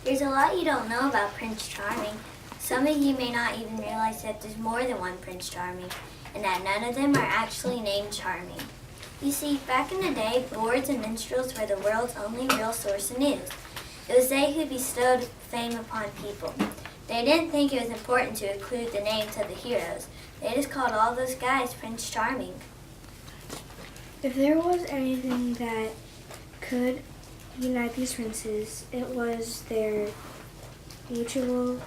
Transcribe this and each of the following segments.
There's a lot you don't know about Prince Charming. Some of you may not even realize that there's more than one Prince Charming, and that none of them are actually named Charming. You see, back in the day, lords and minstrels were the world's only real source of news. It was they who bestowed fame upon people. They didn't think it was important to include the names of the heroes. They just called all those guys Prince Charming. If there was anything that could unite these princes, it was their mutual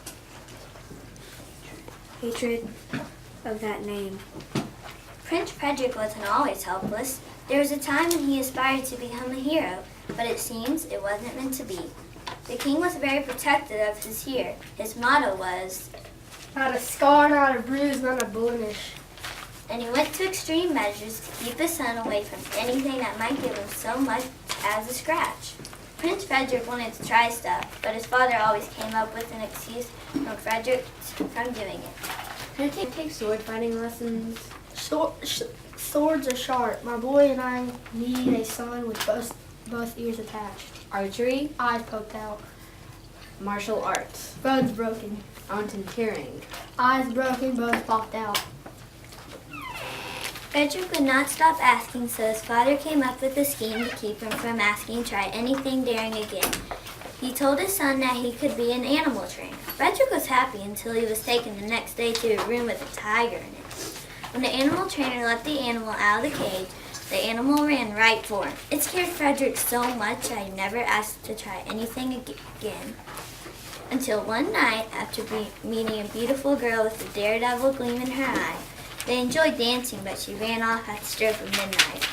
hatred of that name. Prince Frederick wasn't always helpless. There was a time when he aspired to become a hero, but it seems it wasn't meant to be. The king was very protective of his heir. His motto was, "Not a scar, not a bruise, not a blemish." and he went to extreme measures to keep his son away from anything that might give him so much as a scratch. Prince Frederick wanted to try stuff, but his father always came up with an excuse from Frederick from doing it. Can I take sword fighting lessons? Swords are sharp. My boy and I need a son with both ears attached. Archery? Eyes poked out. Martial arts? Bones broken. Mountaineering? Eyes broken, bones popped out. Frederick would not stop asking, so his father came up with a scheme to keep him from asking to try anything daring again. He told his son that he could be an animal trainer. Frederick was happy until he was taken the next day to a room with a tiger in it. When the animal trainer let the animal out of the cage, the animal ran right for him. It scared Frederick so much that he never asked to try anything again. Until one night, after meeting a beautiful girl with a daredevil gleam in her eye, they enjoyed dancing, but she ran off at the stroke of midnight.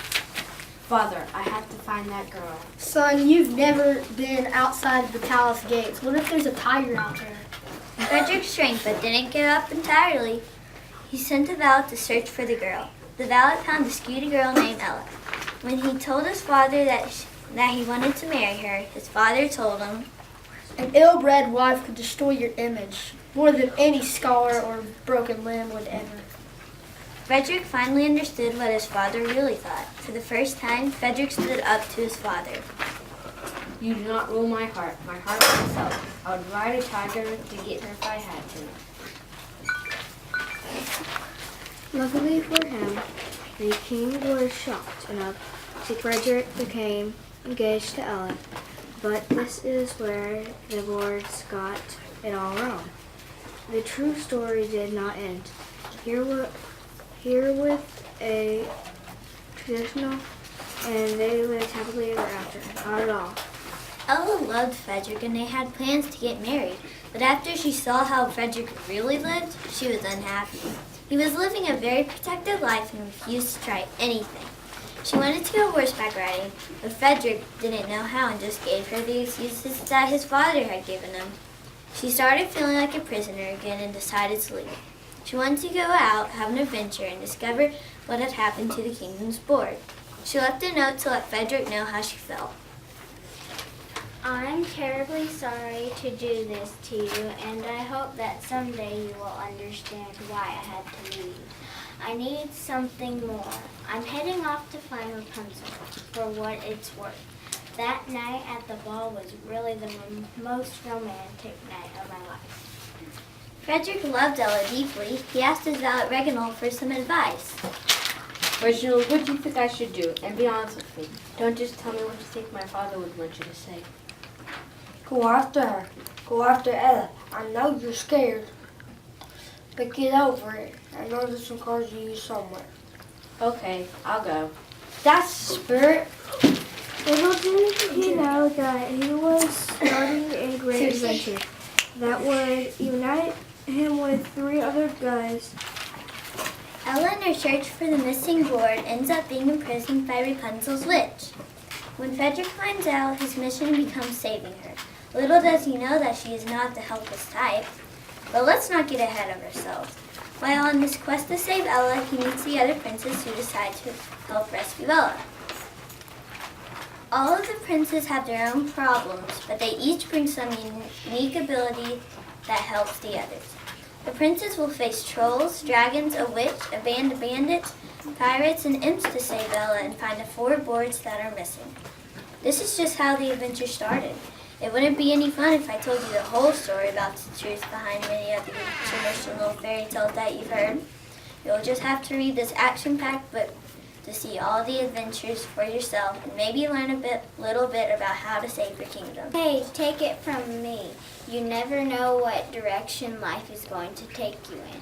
Father, I have to find that girl. Son, you've never been outside of the palace gates. What if there's a tiger out there? Frederick shrank but didn't give up entirely. He sent a valet to search for the girl. The valet found a skeety girl named Ella. When he told his father that he wanted to marry her, his father told him, "An ill-bred wife could destroy your image more than any scar or broken limb would ever." Frederick finally understood what his father really thought. For the first time, Frederick stood up to his father. You do not rule my heart myself. I would ride a tiger to get her if I had to. Luckily for him, the king was shocked enough to Frederick became engaged to Ella. But this is where the lords got it all wrong. The true story did not end here with a traditional, and they lived happily ever after. Not at all. Ella loved Frederick and they had plans to get married, but after she saw how Frederick really lived, she was unhappy. He was living a very protected life and refused to try anything. She wanted to go horseback riding, but Frederick didn't know how and just gave her the excuses that his father had given him. She started feeling like a prisoner again and decided to leave. She wanted to go out, have an adventure, and discover what had happened to the kingdom's board. She left a note to let Frederick know how she felt. I'm terribly sorry to do this to you, and I hope that someday you will understand why I had to leave. I need something more. I'm heading off to find Rapunzel for what it's worth. That night at the ball was really the most romantic night of my life. Frederick loved Ella deeply. He asked his valet Reginald for some advice. Reginald, what do you think I should do? And be honest with me. Don't just tell me what you think my father would want you to say. Go after her. Go after Ella. I know you're scared, but get over it. I know there's some cards you use somewhere. Okay, I'll go. That's the spirit. Little did he know that he was starting a great adventure that would unite him with 3 other guys. Ella, in her search for the missing board, ends up being imprisoned by Rapunzel's witch. When Frederick finds out, his mission becomes saving her. Little does he know that she is not the helpless type. But let's not get ahead of ourselves. While on this quest to save Ella, he meets the other princes who decide to help rescue Ella. All of the princes have their own problems, but they each bring some unique ability that helps the others. The princes will face trolls, dragons, a witch, a band of bandits, pirates, and imps to save Ella and find the 4 boards that are missing. This is just how the adventure started. It wouldn't be any fun if I told you the whole story about the truth behind many of the traditional fairy tales that you've heard. You'll just have to read this action-packed book to see all the adventures for yourself and maybe learn little bit about how to save your kingdom. Hey, take it from me. You never know what direction life is going to take you in.